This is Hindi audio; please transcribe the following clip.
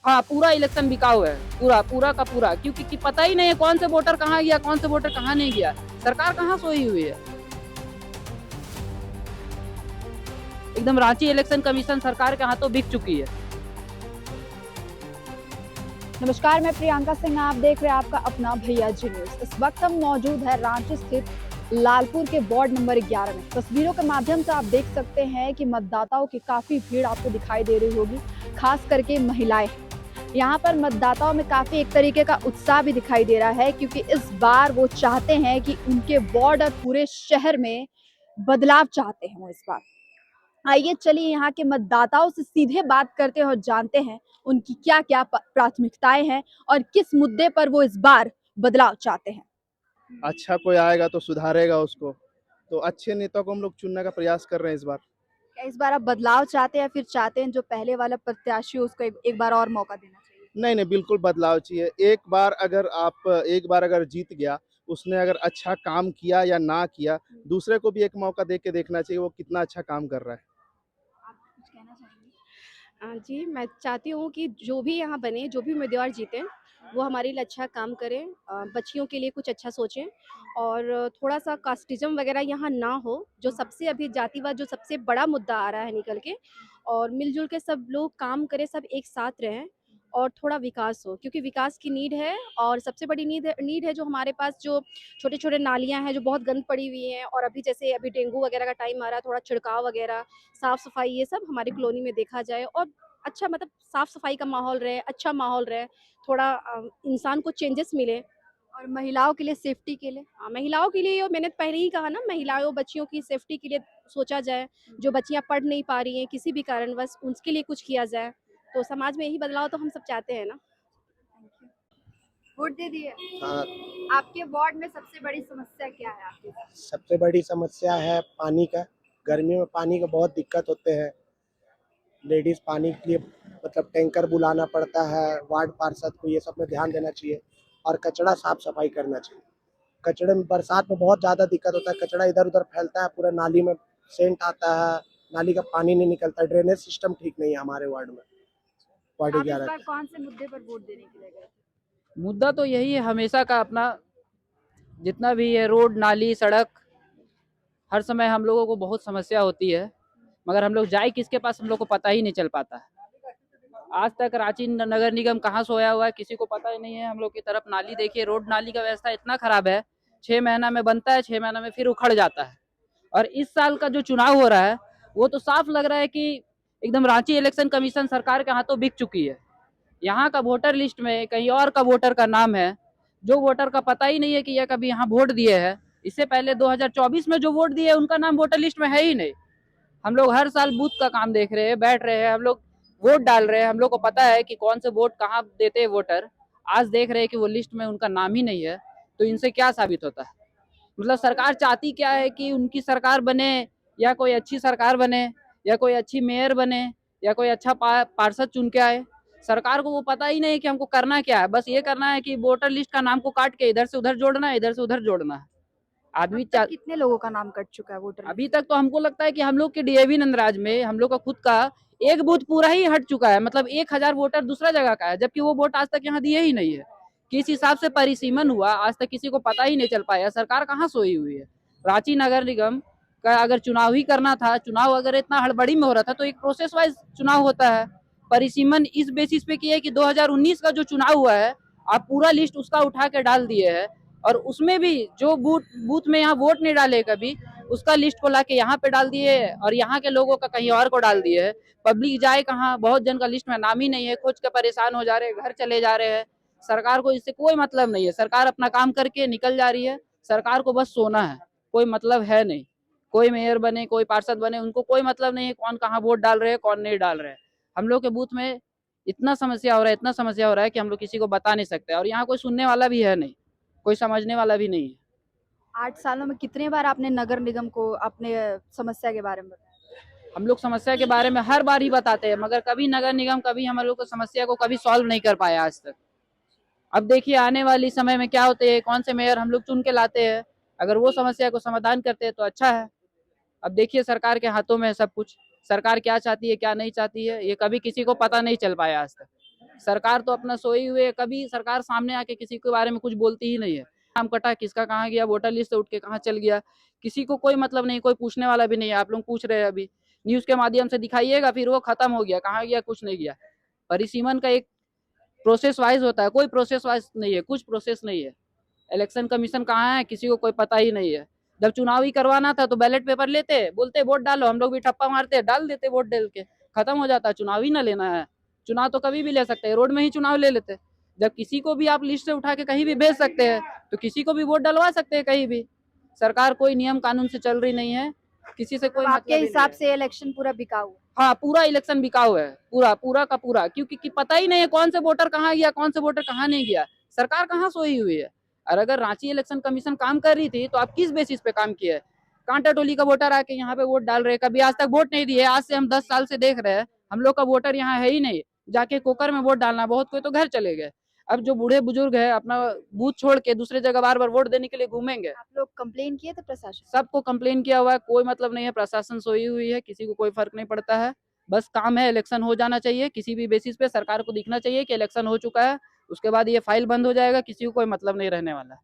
हाँ, पूरा इलेक्शन बिकाऊ है, पूरा पूरा का पूरा, क्योंकि कि पता ही नहीं है कौन से वोटर कहाँ गया, कौन से वोटर कहाँ नहीं गया। सरकार कहाँ सोई हुई है। एकदम रांची इलेक्शन कमीशन सरकार के हाथों बिक चुकी है। नमस्कार, मैं प्रियंका सिंह, आप देख रहे हैं आपका अपना भैया जी न्यूज। इस वक्त हम मौजूद है रांची स्थित लालपुर के वार्ड नंबर 11 में। तस्वीरों के माध्यम से आप देख सकते हैं कि मतदाताओं की काफी भीड़ आपको दिखाई दे रही होगी, खास करके महिलाएं। यहाँ पर मतदाताओं में काफी एक तरीके का उत्साह भी दिखाई दे रहा है, क्योंकि इस बार वो चाहते हैं कि उनके वार्ड और पूरे शहर में बदलाव चाहते हैं वो इस बार। आइए चलिए यहाँ के मतदाताओं से सीधे बात करते हैं और जानते हैं उनकी क्या क्या प्राथमिकताएं हैं और किस मुद्दे पर वो इस बार बदलाव चाहते हैं। अच्छा कोई आएगा तो सुधारेगा उसको, तो अच्छे नेता को हम लोग चुनने का प्रयास कर रहे हैं इस बार। क्या इस बार आप बदलाव चाहते हैं या फिर चाहते हैं जो पहले वाला प्रत्याशी हो उसको एक बार और मौका देना चाहिए? नहीं नहीं, बिल्कुल बदलाव चाहिए। एक बार अगर जीत गया, उसने अगर अच्छा काम किया या ना किया, दूसरे को भी एक मौका दे के देखना चाहिए वो कितना अच्छा काम कर रहा है। आप कुछ कहना चाहेंगे? जी, मैं चाहती हूँ कि जो भी यहाँ बने, जो भी उम्मीदवार जीतें, वो हमारे लिए अच्छा काम करें, बच्चियों के लिए कुछ अच्छा सोचें और थोड़ा-सा कास्टिज़्म वगैरह यहाँ ना हो, जो सबसे अभी जातिवाद जो सबसे बड़ा मुद्दा आ रहा है निकल के, और मिल-जुल के सब लोग काम करें, सब एक साथ रहें और थोड़ा विकास हो, क्योंकि विकास की नीड है। और सबसे बड़ी नीड है जो हमारे पास जो छोटे-छोटे नालियाँ हैं, जो बहुत गंद पड़ी हुई हैं, और अभी डेंगू वगैरह का टाइम आ रहा है, थोड़ा छिड़काव वगैरह, साफ-सफाई, ये सब हमारी कॉलोनी में देखा जाए और अच्छा, मतलब साफ-सफाई का माहौल रहे, अच्छा माहौल रहे, थोड़ा इंसान को चेंजेस मिले। और महिलाओं के लिए सेफ्टी के लिए? महिलाओं के लिए, और मैंने पहले ही कहा ना, महिलाओं बच्चियों की सेफ्टी के लिए सोचा जाए। जो बच्चियाँ पढ़ नहीं पा रही हैं किसी भी कारणवश, उसके लिए कुछ किया जाए। तो समाज में यही बदलाव तो हम सब चाहते हैं ना। वोट दे दिए? हाँ, आपके वार्ड में सबसे बड़ी समस्या क्या है आपकी? सबसे बड़ी समस्या है पानी का। गर्मियों में पानी का बहुत दिक्कत होते हैं। लेडीज़ पानी के लिए मतलब टैंकर बुलाना पड़ता है। वार्ड पार्षद को ये सब में ध्यान देना चाहिए और कचरा साफ-सफाई करना चाहिए। कचड़े में बरसात में बहुत ज़्यादा दिक्कत होता है, कचरा इधर-उधर फैलता है, पूरा नाली में सेंट आता है, नाली का पानी नहीं निकलता, ड्रेनेज सिस्टम ठीक नहीं है हमारे वार्ड में, वार्ड आप इस 11 बार का। कौन से मुद्दे पर वोट देने के लिए गए थे? मुद्दा तो यही है हमेशा का अपना, जितना भी है रोड, नाली, सड़क, हर समय हम लोगों को बहुत समस्या होती है, मगर हम लोग जाए किसके पास हम लोग को पता ही नहीं चल पाता है। आज तक रांची नगर निगम कहाँ सोया हुआ है किसी को पता ही नहीं है। हम लोग की तरफ नाली देखिए, रोड नाली का व्यवस्था इतना खराब है, 6 महीना में बनता है, 6 महीना में फिर उखड़ जाता है। और इस साल का जो चुनाव हो रहा है वो तो साफ लग रहा है कि एकदम रांची इलेक्शन कमीशन सरकार के हाथों बिक चुकी है। यहाँ का वोटर लिस्ट में कहीं और का वोटर का नाम है, जो वोटर का पता ही नहीं है कि यह कभी यहाँ वोट दिए है। इससे पहले 2024 में जो वोट दिए उनका नाम वोटर लिस्ट में है ही नहीं। हम लोग हर साल बूथ का काम देख रहे हैं, बैठ रहे हैं, हम लोग वोट डाल रहे हैं, हम लोग को पता है कि कौन से वोट कहाँ देते हैं वोटर। आज देख रहे हैं कि वो लिस्ट में उनका नाम ही नहीं है, तो इनसे क्या साबित होता है? मतलब सरकार चाहती क्या है कि उनकी सरकार बने, या कोई अच्छी सरकार बने, या कोई अच्छी मेयर बने, या कोई अच्छा पार्षद चुन के आए। सरकार को वो पता ही नहीं है कि हमको करना क्या है। बस ये करना है कि वोटर लिस्ट का नाम को काट के इधर से उधर जोड़ना है, इधर से उधर जोड़ना है। अब आदमी तक कितने लोगों का नाम कट चुका है वोटर अभी लिस्ट तक तो हमको लगता है कि हम लोग के डीएवी नंदराज में हम लोग का खुद का एक बूथ पूरा ही हट चुका है। मतलब 1000 वोटर दूसरा जगह का है, जबकि वो वोट आज तक यहाँ दिए ही नहीं है। किस हिसाब से परिसीमन हुआ आज तक किसी को पता ही नहीं चल पाया। सरकार कहाँ सोई हुई है। रांची नगर निगम का अगर चुनाव ही करना था, चुनाव अगर इतना हड़बड़ी में हो रहा था तो एक प्रोसेस वाइज चुनाव होता है। परिसीमन इस बेसिस पे किया है कि 2019 का जो चुनाव हुआ है आप पूरा लिस्ट उसका उठा के डाल दिए है, और उसमें भी जो बूथ बूथ में यहाँ वोट नहीं डाले कभी, उसका लिस्ट को लाके यहाँ पे डाल दिए और यहाँ के लोगों का कहीं और को डाल दिए है। पब्लिक जाए कहाँ, बहुत जन का लिस्ट में नाम ही नहीं है, खोज के परेशान हो जा रहे हैं, घर चले जा रहे हैं। सरकार को इससे कोई मतलब नहीं है, सरकार अपना काम करके निकल जा रही है। सरकार को बस सोना है, कोई मतलब है नहीं। कोई मेयर बने, कोई पार्षद बने, उनको कोई मतलब नहीं है कौन कहाँ वोट डाल रहे हैं, कौन नहीं डाल रहे हैं। हम लोग के बूथ में इतना समस्या हो रहा है, इतना समस्या हो रहा है कि हम लोग किसी को बता नहीं सकते, और यहाँ कोई सुनने वाला भी है नहीं, कोई समझने वाला भी नहीं है। 8 सालों में कितने बार आपने नगर निगम को अपने समस्या के बारे में बताया? हम लोग समस्या के बारे में हर बार ही बताते हैं, मगर कभी नगर निगम कभी हम लोग को समस्या को कभी सॉल्व नहीं कर पाया आज तक। अब देखिए आने वाली समय में क्या होते हैं, कौन से मेयर हम लोग चुन के लाते हैं, अगर वो समस्या को समाधान करते हैं तो अच्छा है। अब देखिए सरकार के हाथों में है सब कुछ, सरकार क्या चाहती है क्या नहीं चाहती है ये कभी किसी को पता नहीं चल पाया आज तक। सरकार तो अपना सोई हुए है, कभी सरकार सामने आके किसी के बारे में कुछ बोलती ही नहीं है। नाम कटा, किसका कहाँ गया, वोटर लिस्ट से उठ के कहाँ चल गया, किसी को कोई मतलब नहीं, कोई पूछने वाला भी नहीं है। आप लोग पूछ रहे हैं अभी न्यूज के माध्यम से दिखाइएगा, फिर वो खत्म हो गया, कहाँ गया, कुछ नहीं गया। परिसीमन का एक प्रोसेस वाइज होता है, कोई प्रोसेस वाइज नहीं है, कुछ प्रोसेस नहीं है। इलेक्शन कमीशन कहाँ है, किसी को कोई पता ही नहीं है। जब चुनाव ही करवाना था तो बैलेट पेपर लेते, बोलते वोट डालो, हम लोग भी ठप्पा मारते, डाल देते वोट डाल के, खत्म हो जाता। चुनाव ही ना लेना है, चुनाव तो कभी भी ले सकते हैं, रोड में ही चुनाव ले लेते। जब किसी को भी आप लिस्ट से उठा के कहीं भी भेज सकते हैं, तो किसी को भी वोट डलवा सकते हैं कहीं भी। सरकार कोई नियम कानून से चल रही नहीं है, किसी से कोई मतलब आपके मतलब ही नहीं हिसाब है। से इलेक्शन पूरा बिकाऊ है। हाँ, पूरा इलेक्शन बिकाऊ है, पूरा पूरा का पूरा, क्योंकि पता ही नहीं है कौन से वोटर कहाँ गया, कौन से वोटर कहाँ नहीं गया। सरकार कहाँ सोई हुई है। और अगर रांची इलेक्शन कमीशन काम कर रही थी तो आप किस बेसिस पे काम किया है। कांटा टोली का वोटर आके यहाँ पे वोट डाल रहे हैं, कभी आज तक वोट नहीं दिए। आज से हम 10 साल से देख रहे हैं, हम लोग का वोटर यहाँ है ही नहीं। जाके कोकर में वोट डालना, बहुत कोई तो घर चले गए। अब जो बूढ़े बुजुर्ग है अपना बूथ छोड़ के दूसरे जगह बार बार वोट देने के लिए घूमेंगे। आप लोग कंप्लेन किए थे प्रशासन? सबको कंप्लेन किया हुआ है, कोई मतलब नहीं है, प्रशासन सोई हुई है, किसी को कोई फर्क नहीं पड़ता है। बस काम है, इलेक्शन हो जाना चाहिए, किसी भी बेसिस पे सरकार को दिखना चाहिए कि इलेक्शन हो चुका है, उसके बाद ये फाइल बंद हो जाएगा, किसी को कोई मतलब नहीं रहने वाला।